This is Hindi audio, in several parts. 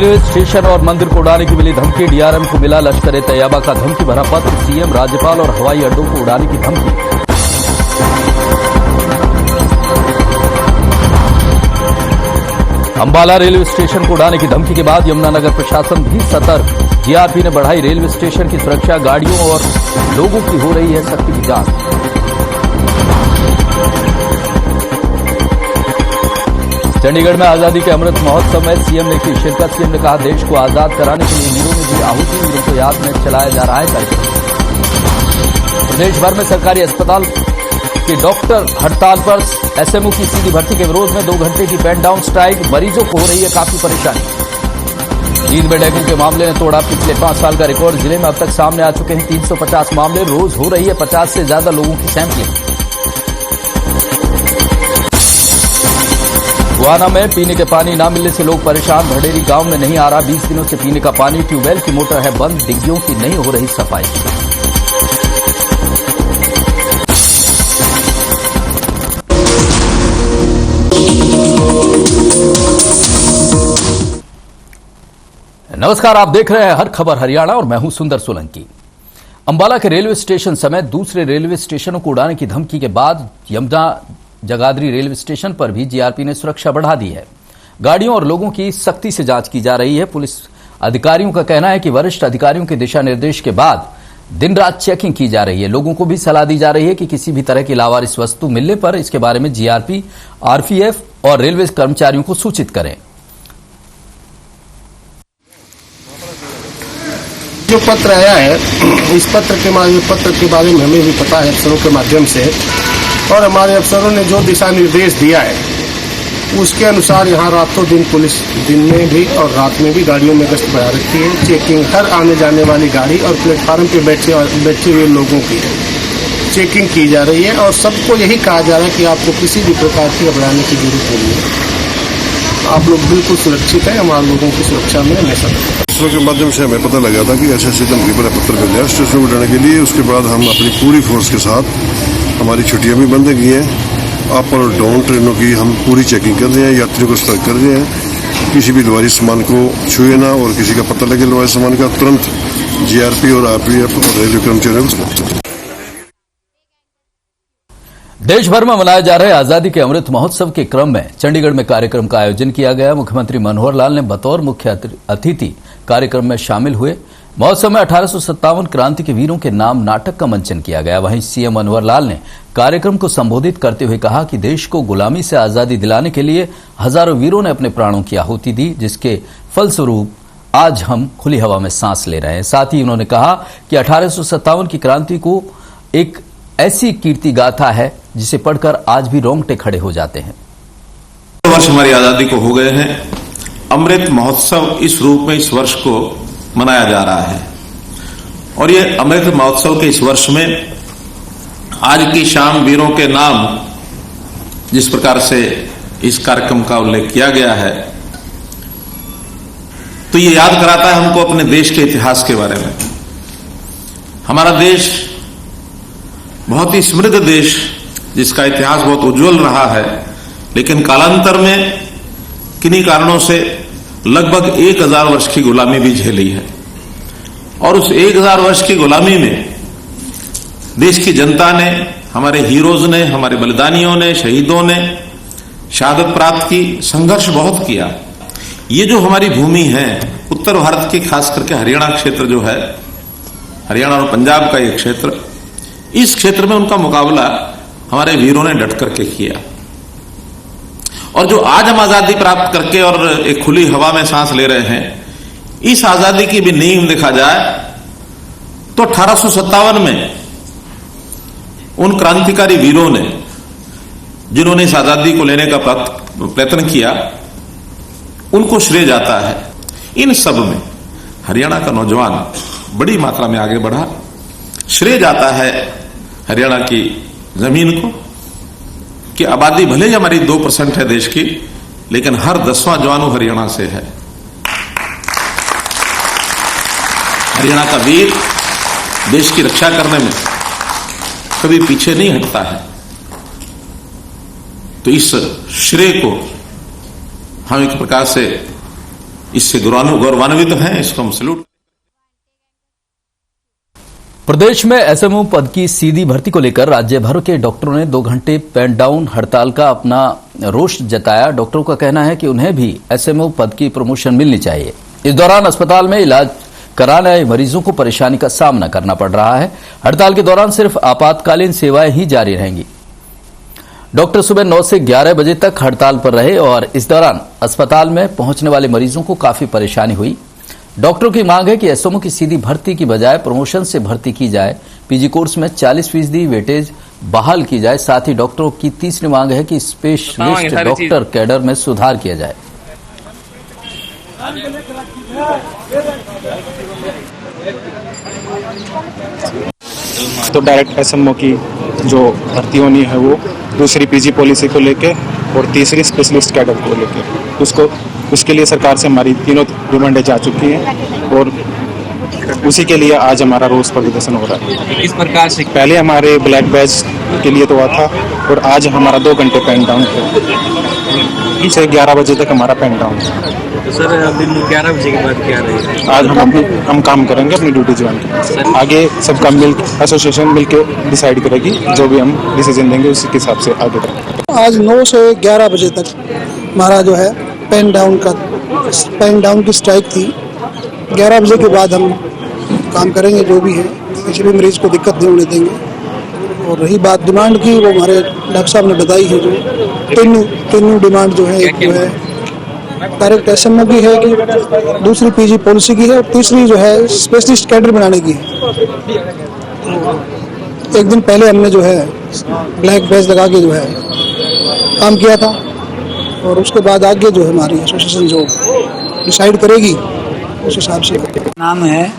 रेलवे स्टेशन और मंदिर को उड़ाने की मिली धमकी। डीआरएम को मिला लश्कर तैयबा का धमकी भरा पत्र। सीएम, राज्यपाल और हवाई अड्डों को उड़ाने की धमकी। अंबाला रेलवे स्टेशन को उड़ाने की धमकी के बाद यमुनानगर प्रशासन भी सतर्क। जीआरपी ने बढ़ाई रेलवे स्टेशन की सुरक्षा। गाड़ियों और लोगों की हो रही है सख्ती की जांच। चंडीगढ़ में आजादी के अमृत महोत्सव में सीएम ने की शिरकत। सीएम ने कहा, देश को आजाद कराने के लिए वीरों ने दी आहुति। वीरों को याद में चलाया जा रहा है कार्यक्रम। प्रदेश भर में सरकारी अस्पताल के डॉक्टर हड़ताल पर। एसएमओ की सीधी भर्ती के विरोध में 2 घंटे की पेन डाउन स्ट्राइक। मरीजों को हो रही है काफी परेशानी। जींद में डेंगू के मामले ने तोड़ा पिछले 5 साल का रिकॉर्ड। जिले में अब तक सामने आ चुके हैं 350 मामले। रोज हो रही है 50 से ज्यादा लोगों की सैंपलिंग। गुआना में पीने के पानी न मिलने से लोग परेशान। भड़ेरी गांव में नहीं आ रहा 20 दिनों से पीने का पानी। ट्यूबवेल की मोटर है बंद। डिग्गियों की नहीं हो रही सफाई। नमस्कार, आप देख रहे हैं हर खबर हरियाणा और मैं हूं सुंदर सोलंकी। अंबाला के रेलवे स्टेशन समेत दूसरे रेलवे स्टेशनों को उड़ाने की धमकी के बाद यमुना जगाधरी रेलवे स्टेशन पर भी जीआरपी ने सुरक्षा बढ़ा दी है। गाड़ियों और लोगों की सख्ती से जांच की जा रही है। पुलिस अधिकारियों का कहना है कि वरिष्ठ अधिकारियों के दिशा निर्देश के बाद दिन रात चेकिंग की जा रही है। लोगों को भी सलाह दी जा रही है कि किसी भी तरह की लावारिस वस्तु मिलने पर इसके बारे में जीआरपी, आरपीएफ और रेलवे कर्मचारियों को सूचित करें। जो पत्र आया है, इस पत्र के बारे में हमें भी पता है अफसरों के माध्यम से, और हमारे अफसरों ने जो दिशा निर्देश दिया है उसके अनुसार यहाँ रातों दिन पुलिस दिन में भी और रात में भी गाड़ियों में गश्त बढ़ा रखी है। चेकिंग हर आने जाने वाली गाड़ी और प्लेटफार्म पे बैठे हुए लोगों की चेकिंग की जा रही है और सबको यही कहा जा रहा है कि आपको किसी भी प्रकार की घबराने की जरूरत नहीं है। आप लोग बिल्कुल सुरक्षित हैं। हमारे लोगों की सुरक्षा में हमेशा के माध्यम से हमें पता लगा था कि ऐसे धमकी पर पत्र मिल गया स्टेशन को उठाने के लिए। उसके बाद हम अपनी पूरी फोर्स के साथ, हमारी छुट्टियां भी बंद की हैं, अप और डाउन ट्रेनों की हम पूरी चेकिंग कर रहे हैं। यात्रियों को सतर्क कर रहे हैं, किसी भी लवारिस सामान को छुए ना, और किसी का पता लगे लवारिस सामान का तुरंत जीआरपी और आरपीएफ और रेलवे कर्मचारियों को। देश भर में मनाए जा रहे आजादी के अमृत महोत्सव के क्रम में चंडीगढ़ में कार्यक्रम का आयोजन किया गया। मुख्यमंत्री मनोहर लाल ने बतौर मुख्य अतिथि कार्यक्रम में शामिल हुए। महोत्सव में 1857 क्रांति के वीरों के नाम नाटक का मंचन किया गया। वहीं सीएम मनोहर लाल ने कार्यक्रम को संबोधित करते हुए कहा कि देश को गुलामी से आजादी दिलाने के लिए हजारों वीरों ने अपने प्राणों की आहुति दी, जिसके फलस्वरूप आज हम खुली हवा में सांस ले रहे हैं। साथ ही उन्होंने कहा कि 1857 की क्रांति को एक ऐसी कीर्ति गाथा है जिसे पढ़कर आज भी रोंगटे खड़े हो जाते हैं। वर्ष हमारी आजादी को हो गए हैं। अमृत महोत्सव इस रूप में इस वर्ष को मनाया जा रहा है और ये अमृत महोत्सव के इस वर्ष में आज की शाम वीरों के नाम जिस प्रकार से इस कार्यक्रम का उल्लेख किया गया है, तो ये याद कराता है हमको अपने देश के इतिहास के बारे में। हमारा देश बहुत ही समृद्ध देश, जिसका इतिहास बहुत उज्जवल रहा है, लेकिन कालांतर में किन्हीं कारणों से लगभग 1000 वर्ष की गुलामी भी झेली है। और उस 1000 वर्ष की गुलामी में देश की जनता ने, हमारे हीरोज ने, हमारे बलिदानियों ने, शहीदों ने शहादत प्राप्त की, संघर्ष बहुत किया। ये जो हमारी भूमि है, उत्तर भारत की खास करके हरियाणा क्षेत्र जो है, हरियाणा और पंजाब का ये क्षेत्र, इस क्षेत्र में उनका मुकाबला हमारे वीरों ने डट करके किया। और जो आज हम आजादी प्राप्त करके और एक खुली हवा में सांस ले रहे हैं, इस आजादी की भी नींव देखा जाए तो 1857 में उन क्रांतिकारी वीरों ने, जिन्होंने इस आजादी को लेने का प्रयत्न किया, उनको श्रेय जाता है। इन सब में हरियाणा का नौजवान बड़ी मात्रा में आगे बढ़ा। श्रेय जाता है हरियाणा की जमीन को कि आबादी भले ही हमारी 2% है देश की, लेकिन हर 10वां जवान हरियाणा से है। हरियाणा का वीर देश की रक्षा करने में कभी पीछे नहीं हटता है। तो इस श्रेय को हम एक प्रकार से इससे गौरवान्वित हैं, इसको हम सैल्यूट। प्रदेश में एसएमओ पद की सीधी भर्ती को लेकर राज्य भर के डॉक्टरों ने 2 घंटे पेन डाउन हड़ताल का अपना रोष जताया। डॉक्टरों का कहना है कि उन्हें भी एसएमओ पद की प्रमोशन मिलनी चाहिए। इस दौरान अस्पताल में इलाज कराने आए मरीजों को परेशानी का सामना करना पड़ रहा है। हड़ताल के दौरान सिर्फ आपातकालीन सेवाएं ही जारी रहेंगी। डॉक्टर सुबह 9 से 11 बजे तक हड़ताल पर रहे और इस दौरान अस्पताल में पहुंचने वाले मरीजों को काफी परेशानी हुई। डॉक्टरों की मांग है कि एसएमओ की सीधी भर्ती की बजाय प्रमोशन से भर्ती की जाए। पीजी कोर्स में 40% वेटेज बहाल की जाए। साथ ही डॉक्टरों की तीसरी मांग है कि स्पेशलिस्ट डॉक्टर कैडर में सुधार किया जाए। तो डायरेक्ट एसएमओ की जो भर्ती होनी है वो दूसरी पीजी पॉलिसी को लेके और तीसरी स्पेशलिस्ट कैडर को लेके उसके लिए सरकार से हमारी तीनों डिमांडें जा चुकी हैं और उसी के लिए आज हमारा रोष प्रदर्शन हो रहा है। किस प्रकार से? पहले हमारे ब्लैक बैच के लिए तो हुआ था और आज हमारा 2 घंटे पेन डाउन से 11 बजे तक हमारा पेन डाउन। तो सर अभी 11 बजे के बाद क्या रहेगा? आज हम काम करेंगे अपनी ड्यूटी ज्वाइन करेंगे। आगे सबका एसोसिएशन मिलकर डिसाइड करेगी, जो भी हम डिसीजन देंगे उसी के हिसाब से आगे बढ़ेंगे। आज 9 से 11 बजे तक हमारा जो है पेन डाउन की स्ट्राइक थी। 11 बजे के बाद हम काम करेंगे, जो भी है किसी भी मरीज को दिक्कत नहीं होने देंगे। और रही बात डिमांड की, वो हमारे डॉक्टर साहब ने बताई है। जो तीनों डिमांड जो है, एक जो है डायरेक्ट एसएमओ की है, कि दूसरी पीजी पॉलिसी की है और तीसरी जो है स्पेशलिस्ट कैडर बनाने की है। एक दिन पहले हमने जो है ब्लैक बैच लगा के जो है काम किया था और उसके बाद आगे जो है हमारी एसोसिएशन जो डिसाइड करेगी उस हिसाब से। नाम है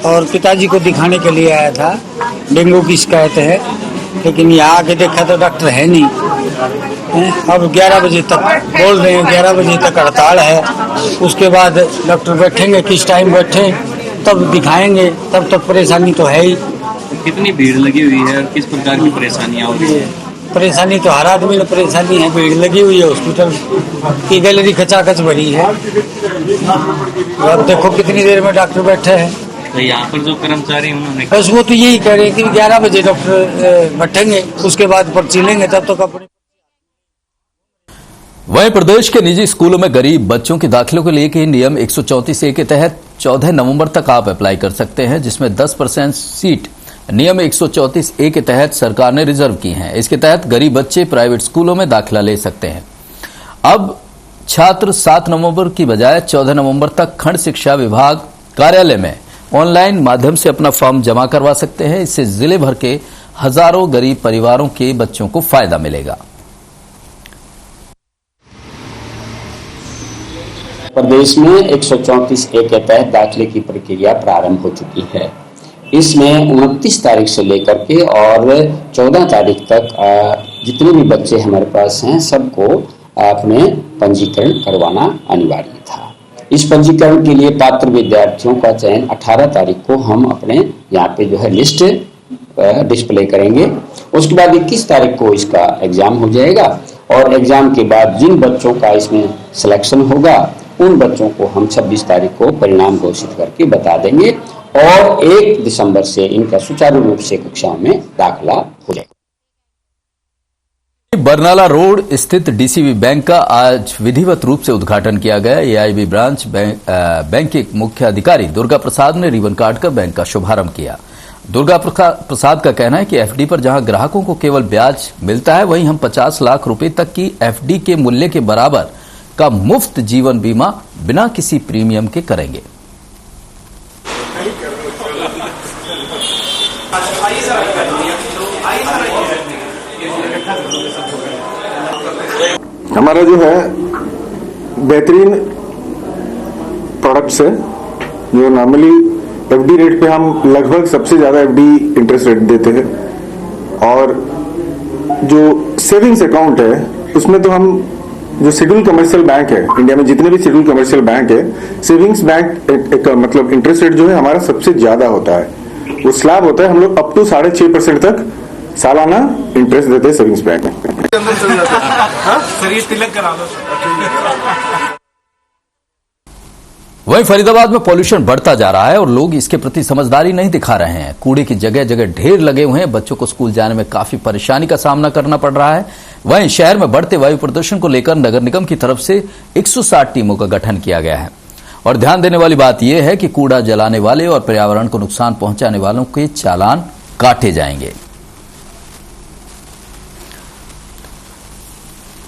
और पिताजी को दिखाने के लिए आया था। डेंगू की शिकायत है, लेकिन यहाँ आके देखा तो डॉक्टर है नहीं। अब 11 बजे तक बोल रहे हैं, 11 बजे तक हड़ताल है। उसके बाद डॉक्टर बैठेंगे, किस टाइम बैठे तब दिखाएंगे, तब तक परेशानी तो है ही। कितनी भीड़ लगी हुई है और किस प्रकार की परेशानियाँ हो रही है? परेशानी तो हर आदमी में परेशानी है। भीड़ लगी हुई है, हॉस्पिटल की गैलरी खचाखच भरी है। अब देखो कितनी देर में डॉक्टर बैठे हैं। तो यहाँ पर जो कर्मचारी उन्होंने बस वो तो यही कह रहे हैं कि 11 बजे डॉक्टर बैठेंगे, उसके बाद पर्ची लेंगे, तब तक अपने। वहीं प्रदेश के निजी स्कूलों में गरीब बच्चों के दाखिलों के लिए के नियम 134A के तहत 14 नवंबर तक आप अप्लाई कर सकते हैं, जिसमें 10% सीट नियम 134A के तहत सरकार ने रिजर्व की हैं। इसके तहत गरीब बच्चे प्राइवेट स्कूलों में दाखिला ले सकते हैं। अब छात्र 7 नवंबर की बजाय 14 नवंबर तक खंड शिक्षा विभाग कार्यालय में ऑनलाइन माध्यम से अपना फॉर्म जमा करवा सकते हैं। इससे जिले भर के हजारों गरीब परिवारों के बच्चों को फायदा मिलेगा। प्रदेश में 134A के तहत दाखिले की प्रक्रिया प्रारंभ हो चुकी है। इसमें 29 तारीख से लेकर के और 14 तारीख तक जितने भी बच्चे हमारे पास हैं सबको अपने पंजीकरण करवाना अनिवार्य था। इस पंजीकरण के लिए पात्र विद्यार्थियों का चयन 18 तारीख को हम अपने यहाँ पे जो है लिस्ट डिस्प्ले करेंगे। उसके बाद 21 तारीख को इसका एग्जाम हो जाएगा और एग्जाम के बाद जिन बच्चों का इसमें सिलेक्शन होगा उन बच्चों को हम 26 तारीख को परिणाम घोषित करके बता देंगे और 1 दिसंबर से इनका सुचारू रूप से कक्षाओं में दाखिला हो जाएगा। बरनाला रोड स्थित डीसीबी बैंक का आज विधिवत रूप से उद्घाटन किया गया। एआईबी ब्रांच बैंक के मुख्य अधिकारी दुर्गा प्रसाद ने रिबन काटकर बैंक का शुभारंभ किया। दुर्गा प्रसाद का कहना है कि एफडी पर जहां ग्राहकों को केवल ब्याज मिलता है, वहीं हम 50 लाख रुपए तक की एफडी के मूल्य के बराबर का मुफ्त जीवन बीमा बिना किसी प्रीमियम के करेंगे। हमारा जो है बेहतरीन प्रोडक्ट्स है, जो नॉर्मली एफडी रेट पे हम लगभग सबसे ज्यादा एफडी इंटरेस्ट रेट देते हैं। और जो सेविंग्स अकाउंट है उसमें तो हम जो शेड्यूल कमर्शियल बैंक है, इंडिया में जितने भी शेड्यूल कमर्शियल बैंक है, सेविंग्स बैंक मतलब इंटरेस्ट रेट जो है हमारा सबसे ज्यादा होता है। वो स्लैब होता है, हम लोग अप टू 6.5% तक सालाना इंटरेस्ट देते हैं सेविंग्स बैंक में। वहीं फरीदाबाद में पॉल्यूशन बढ़ता जा रहा है और लोग इसके प्रति समझदारी नहीं दिखा रहे हैं। कूड़े की जगह जगह ढेर लगे हुए हैं। बच्चों को स्कूल जाने में काफी परेशानी का सामना करना पड़ रहा है। वहीं शहर में बढ़ते वायु प्रदूषण को लेकर नगर निगम की तरफ से 160 टीमों का गठन किया गया है। और ध्यान देने वाली बात यह है कि कूड़ा जलाने वाले और पर्यावरण को नुकसान पहुंचाने वालों के चालान काटे जाएंगे।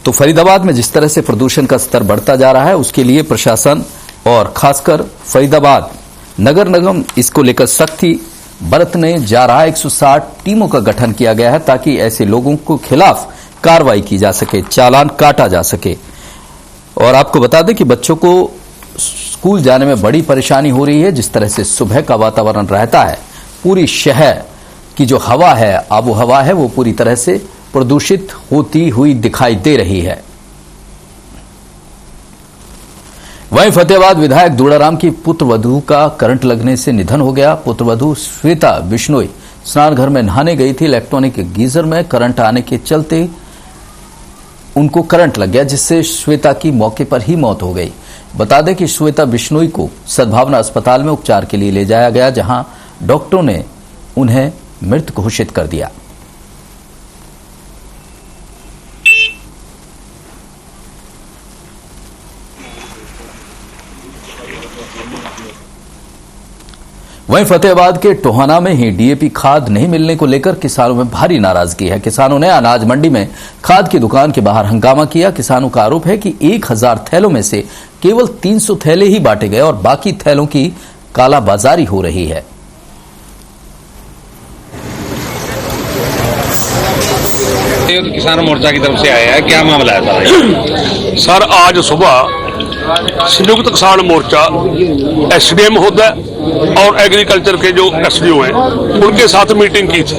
तो फरीदाबाद में जिस तरह से प्रदूषण का स्तर बढ़ता जा रहा है, उसके लिए प्रशासन और खासकर फरीदाबाद नगर निगम इसको लेकर सख्ती बरतने जा रहा है। 160 टीमों का गठन किया गया है ताकि ऐसे लोगों के खिलाफ कार्रवाई की जा सके, चालान काटा जा सके। और आपको बता दें कि बच्चों को स्कूल जाने में बड़ी परेशानी हो रही है। जिस तरह से सुबह का वातावरण रहता है, पूरी शहर की जो हवा है, आबो हवा है, वो पूरी तरह से प्रदूषित होती हुई दिखाई दे रही है। वहीं फतेहाबाद विधायक दूड़ाराम की पुत्रवधू का करंट लगने से निधन हो गया। पुत्रवधू श्वेता बिश्नोई स्नान घर में नहाने गई थी। इलेक्ट्रॉनिक गीजर में करंट आने के चलते उनको करंट लग गया, जिससे श्वेता की मौके पर ही मौत हो गई। बता दें कि श्वेता बिश्नोई को सद्भावना अस्पताल में उपचार के लिए ले जाया गया, जहां डॉक्टरों ने उन्हें मृत घोषित कर दिया। वहीं फतेहाबाद के टोहाना में ही डीएपी खाद नहीं मिलने को लेकर किसानों में भारी नाराजगी है। किसानों ने अनाज मंडी में खाद की दुकान के बाहर हंगामा किया। किसानों का आरोप है कि 1000 थैलों में से केवल 300 थैले ही बांटे गए और बाकी थैलों की कालाबाजारी हो रही है। किसान मोर्चा की तरफ से आया है, क्या मामला है सर? आज सुबह संयुक्त किसान मोर्चा एसडीएम महोदय और एग्रीकल्चर के जो एसडीओ हैं उनके साथ मीटिंग की थी,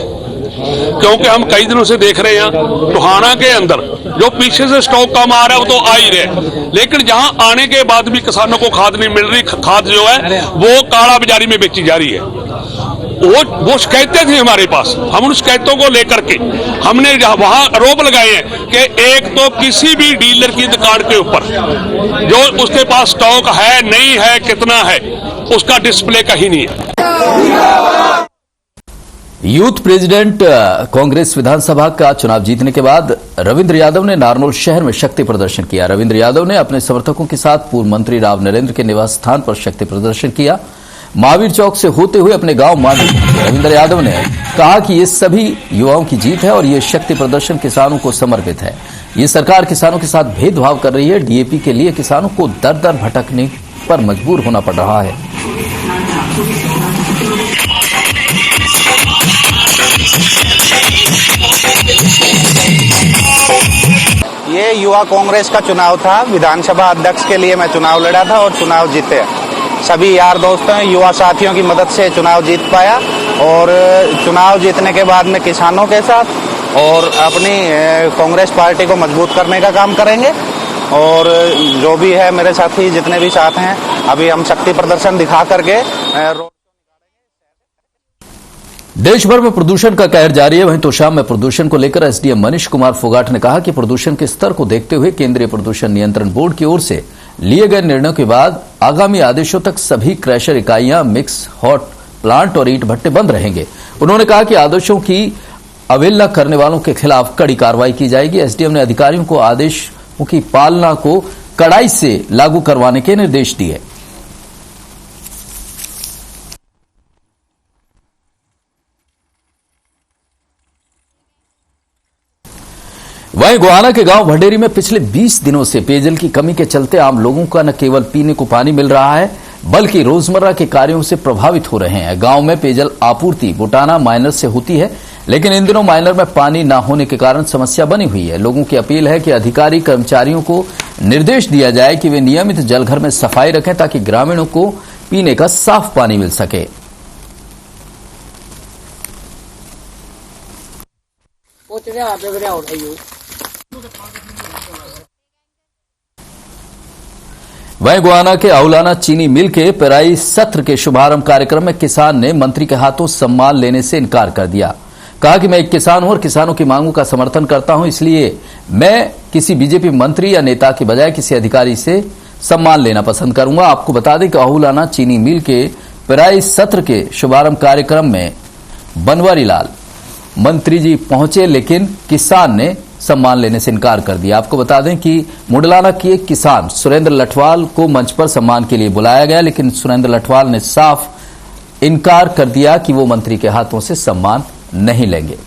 क्योंकि हम कई दिनों से देख रहे हैं टोहाना के अंदर जो पीछे से स्टॉक कम आ रहा है वो तो आ ही रहे, लेकिन जहां आने के बाद भी किसानों को खाद नहीं मिल रही। खाद जो है वो काला बाजारी में बेची जा रही है। वो शिकायतें थी हमारे पास। हम उन शिकायतों को लेकर के हमने वहां आरोप लगाए हैं कि एक तो किसी भी डीलर की दुकान के ऊपर जो उसके पास स्टॉक है, नहीं है, कितना है, उसका डिस्प्ले कहीं नहीं है। यूथ प्रेसिडेंट कांग्रेस विधानसभा का चुनाव जीतने के बाद रविंद्र यादव ने नारनौल शहर में शक्ति प्रदर्शन किया। रविंद्र यादव ने अपने समर्थकों के साथ पूर्व मंत्री राव नरेंद्र के निवास स्थान पर शक्ति प्रदर्शन किया। महावीर चौक से होते हुए अपने गांव मांडू रविंद्र यादव ने कहा कि ये सभी युवाओं की जीत है और ये शक्ति प्रदर्शन किसानों को समर्पित है। ये सरकार किसानों के साथ भेदभाव कर रही है। डीएपी के लिए किसानों को दर दर भटकने पर मजबूर होना पड़ रहा है। ये युवा कांग्रेस का चुनाव था। विधानसभा अध्यक्ष के लिए मैं चुनाव लड़ा था और चुनाव जीते। सभी यार दोस्तों, युवा साथियों की मदद से चुनाव जीत पाया और चुनाव जीतने के बाद में किसानों के साथ और अपनी कांग्रेस पार्टी को मजबूत करने का काम करेंगे। और जो भी है मेरे साथी जितने भी साथ हैं, अभी हम शक्ति प्रदर्शन दिखा करके देश भर में प्रदूषण का कहर जारी है। वहीं तोशाम में प्रदूषण को लेकर एसडीएम मनीष कुमार फोगाट ने कहा कि प्रदूषण के स्तर को देखते हुए केंद्रीय प्रदूषण नियंत्रण बोर्ड की ओर से लिए गए निर्णयों के बाद आगामी आदेशों तक सभी क्रैशर इकाइयां, मिक्स हॉट प्लांट और ईंट भट्टे बंद रहेंगे। उन्होंने कहा कि आदेशों की अवहेलना करने वालों के खिलाफ कड़ी कार्रवाई की जाएगी। एसडीएम ने अधिकारियों को आदेशों की पालना को कड़ाई से लागू करवाने के निर्देश दिए। वहीं गोहाना के गांव भंडेरी में पिछले 20 दिनों से पेयजल की कमी के चलते आम लोगों का न केवल पीने को पानी मिल रहा है, बल्कि रोजमर्रा के कार्यों से प्रभावित हो रहे हैं। गांव में पेयजल आपूर्ति बोटाना माइनर से होती है, लेकिन इन दिनों माइनर में पानी न होने के कारण समस्या बनी हुई है। लोगों की अपील है कि अधिकारी कर्मचारियों को निर्देश दिया जाए कि वे नियमित जलघर में सफाई रखें ताकि ग्रामीणों को पीने का साफ पानी मिल सके। वहीं गोहाना के औलाना चीनी मिल के पेराई सत्र के शुभारंभ कार्यक्रम में किसान ने मंत्री के हाथों सम्मान लेने से इनकार कर दिया। कहा कि मैं एक किसान हूं और किसानों की मांगों का समर्थन करता हूं, इसलिए मैं किसी बीजेपी मंत्री या नेता के बजाय किसी अधिकारी से सम्मान लेना पसंद करूंगा। आपको बता दें कि अहुलाना चीनी मिल के पेराई सत्र के शुभारंभ कार्यक्रम में बनवारी लाल मंत्री जी पहुंचे, लेकिन किसान ने सम्मान लेने से इनकार कर दिया। आपको बता दें कि मुडलाना के एक किसान सुरेंद्र लठवाल को मंच पर सम्मान के लिए बुलाया गया, लेकिन सुरेंद्र लठवाल ने साफ इनकार कर दिया कि वो मंत्री के हाथों से सम्मान नहीं लेंगे।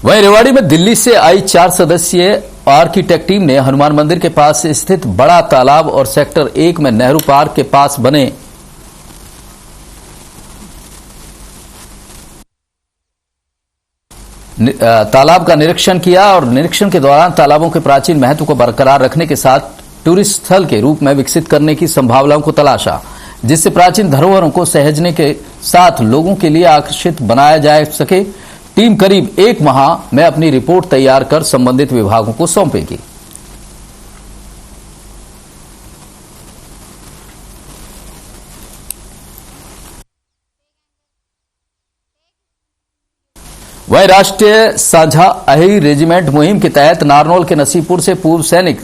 वहीं रेवाड़ी में दिल्ली से आई 4 सदस्यीय आर्किटेक्ट टीम ने हनुमान मंदिर के पास स्थित बड़ा तालाब और सेक्टर 1 में नेहरू पार्क के पास बने तालाब का निरीक्षण किया और निरीक्षण के दौरान तालाबों के प्राचीन महत्व को बरकरार रखने के साथ टूरिस्ट स्थल के रूप में विकसित करने की संभावनाओं को तलाशा, जिससे प्राचीन धरोहरों को सहेजने के साथ लोगों के लिए आकर्षित बनाया जा सके। टीम करीब 1 माह में अपनी रिपोर्ट तैयार कर संबंधित विभागों को सौंपेगी। वहीं राष्ट्रीय साझा अहिर रेजिमेंट मुहिम के तहत नारनौल के नसीपुर से पूर्व सैनिक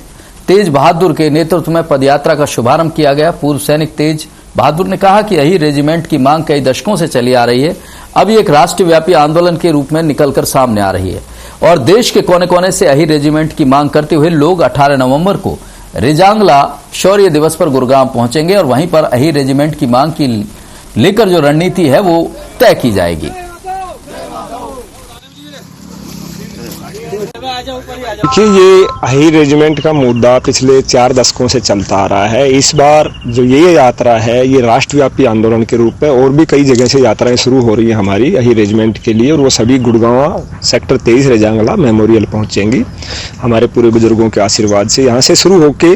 तेज बहादुर के नेतृत्व में पदयात्रा का शुभारंभ किया गया। पूर्व सैनिक तेज बहादुर ने कहा कि अहिर रेजिमेंट की मांग कई दशकों से चली आ रही है, अब ये एक राष्ट्रव्यापी आंदोलन के रूप में निकलकर सामने आ रही है और देश के कोने कोने से अहिर रेजिमेंट की मांग करते हुए लोग 18 नवंबर को रेजांगला शौर्य दिवस पर गुरुग्राम पहुंचेंगे और वहीं पर अहिर रेजिमेंट की मांग की लेकर जो रणनीति है वो तय की जाएगी। देखिए, ये अहिर रेजिमेंट का मुद्दा पिछले 4 दशकों से चलता आ रहा है। इस बार जो ये यात्रा है ये राष्ट्रव्यापी आंदोलन के रूप में और भी कई जगह से यात्राएं शुरू हो रही है हमारी अहिर रेजिमेंट के लिए, और वो सभी गुड़गांव सेक्टर 23 रेजांगला मेमोरियल पहुंचेंगी हमारे पूरे बुजुर्गों के आशीर्वाद से। यहाँ से शुरू होके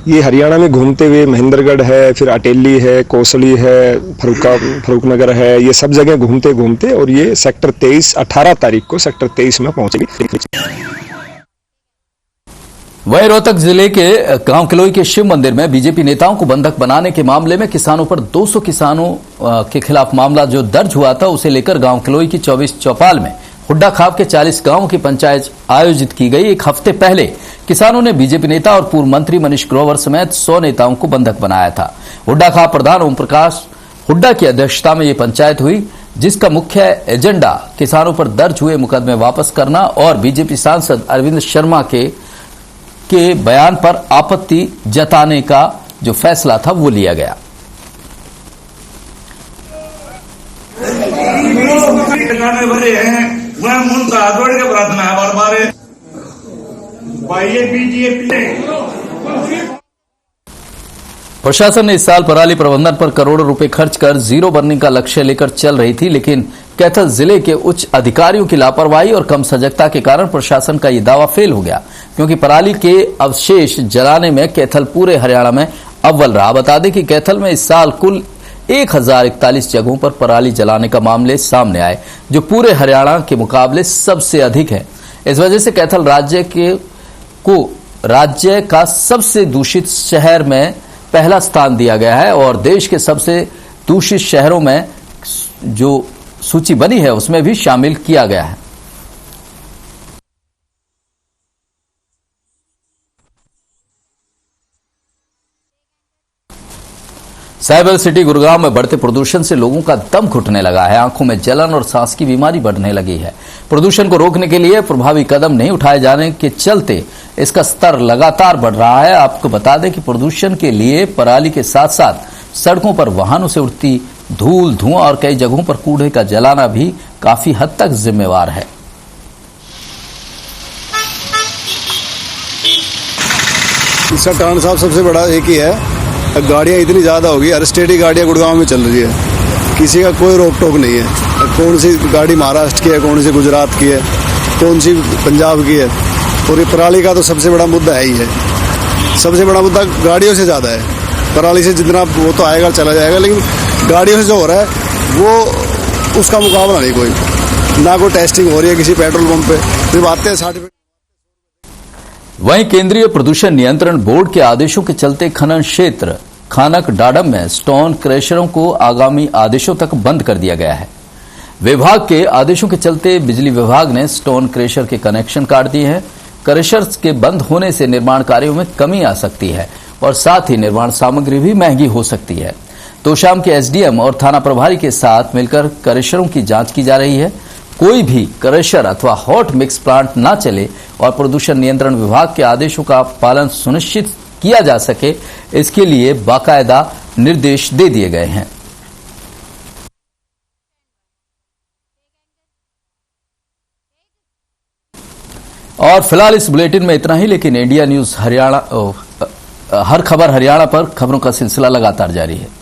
ये हरियाणा में घूमते हुए महेंद्रगढ़ है, फिर अटेली है, कौसली है, फरूखनगर है, ये सब जगह घूमते घूमते और ये सेक्टर 23 18 तारीख को सेक्टर 23 में पहुंचेगी। वहीं रोहतक जिले के गांव किलोई के शिव मंदिर में बीजेपी नेताओं को बंधक बनाने के मामले में किसानों पर 200 किसानों के खिलाफ मामला जो दर्ज हुआ था, उसे लेकर गांव किलोई की 24 चौपाल में हुड्डा खाप के 40 गांवों की पंचायत आयोजित की गई। एक हफ्ते पहले किसानों ने बीजेपी नेता और पूर्व मंत्री मनीष ग्रोवर समेत 100 नेताओं को बंधक बनाया था। हुड्डा खाप प्रधान ओम प्रकाश हुड्डा की अध्यक्षता में ये पंचायत हुई, जिसका मुख्य एजेंडा किसानों पर दर्ज हुए मुकदमे वापस करना और बीजेपी सांसद अरविंद शर्मा के बयान पर आपत्ति जताने का जो फैसला था वो लिया गया। भरे हैं वह मुंह का जोड़ के प्रार्थना है बार बार प्रशासन ने इस साल पराली प्रबंधन पर करोड़ों रुपए खर्च कर जीरो बर्निंग का लक्ष्य लेकर चल रही थी, लेकिन कैथल जिले के उच्च अधिकारियों की लापरवाही और कम सजगता के कारण प्रशासन का ये दावा फेल हो गया, क्योंकि पराली के अवशेष जलाने में कैथल पूरे हरियाणा में अव्वल रहा। बता दें कि कैथल में इस साल कुल 1041 जगहों पर पराली जलाने का मामले सामने आए, जो पूरे हरियाणा के मुकाबले सबसे अधिक है। इस वजह से कैथल राज्य का सबसे दूषित शहर में पहला स्थान दिया गया है और देश के सबसे दूषित शहरों में जो सूची बनी है उसमें भी शामिल किया गया है। साइबर सिटी गुरुग्राम में बढ़ते प्रदूषण से लोगों का दम घुटने लगा है, आंखों में जलन और सांस की बीमारी बढ़ने लगी है। प्रदूषण को रोकने के लिए प्रभावी कदम नहीं उठाए जाने के चलते इसका स्तर लगातार बढ़ रहा है। आपको बता दें कि प्रदूषण के लिए पराली के साथ साथ सड़कों पर वाहनों से उठती धूल, धुआं और कई जगहों पर कूड़े का जलाना भी काफी हद तक जिम्मेवार है। इसका कारण साहब सबसे बड़ा एक ही है, गाड़ियाँ इतनी ज़्यादा होगी, हर स्टेट की गाड़ियाँ गुड़गांव में चल रही है, किसी का कोई रोक टोक नहीं है। कौन सी गाड़ी महाराष्ट्र की है, कौन सी गुजरात की है, कौन सी पंजाब की है। और ये पराली का तो सबसे बड़ा मुद्दा है ही है, सबसे बड़ा मुद्दा गाड़ियों से ज़्यादा है। पराली से जितना वो तो आएगा चला जाएगा, लेकिन गाड़ियों से जो हो रहा है वो उसका मुकाबला नहीं, कोई ना कोई टेस्टिंग हो रही है किसी पेट्रोल पंप पे, सिर्फ आते हैं सर्टिफिकेट। वहीं केंद्रीय प्रदूषण नियंत्रण बोर्ड के आदेशों के चलते खनन क्षेत्र खानक डाडम में स्टोन क्रशरों को आगामी आदेशों तक बंद कर दिया गया है। विभाग के आदेशों के चलते बिजली विभाग ने स्टोन क्रेशर के कनेक्शन काट दिए हैं। क्रेशर्स के बंद होने से निर्माण कार्यों में कमी आ सकती है और साथ ही निर्माण सामग्री भी महंगी हो सकती है। तोशाम के एसडीएम और थाना प्रभारी के साथ मिलकर क्रेशरों की जांच की जा रही है। कोई भी क्रेशर अथवा हॉट मिक्स प्लांट न चले और प्रदूषण नियंत्रण विभाग के आदेशों का पालन सुनिश्चित किया जा सके, इसके लिए बाकायदा निर्देश दे दिए गए हैं। और फिलहाल इस बुलेटिन में इतना ही, लेकिन इंडिया न्यूज हरियाणा हर खबर हरियाणा पर खबरों का सिलसिला लगातार जारी है।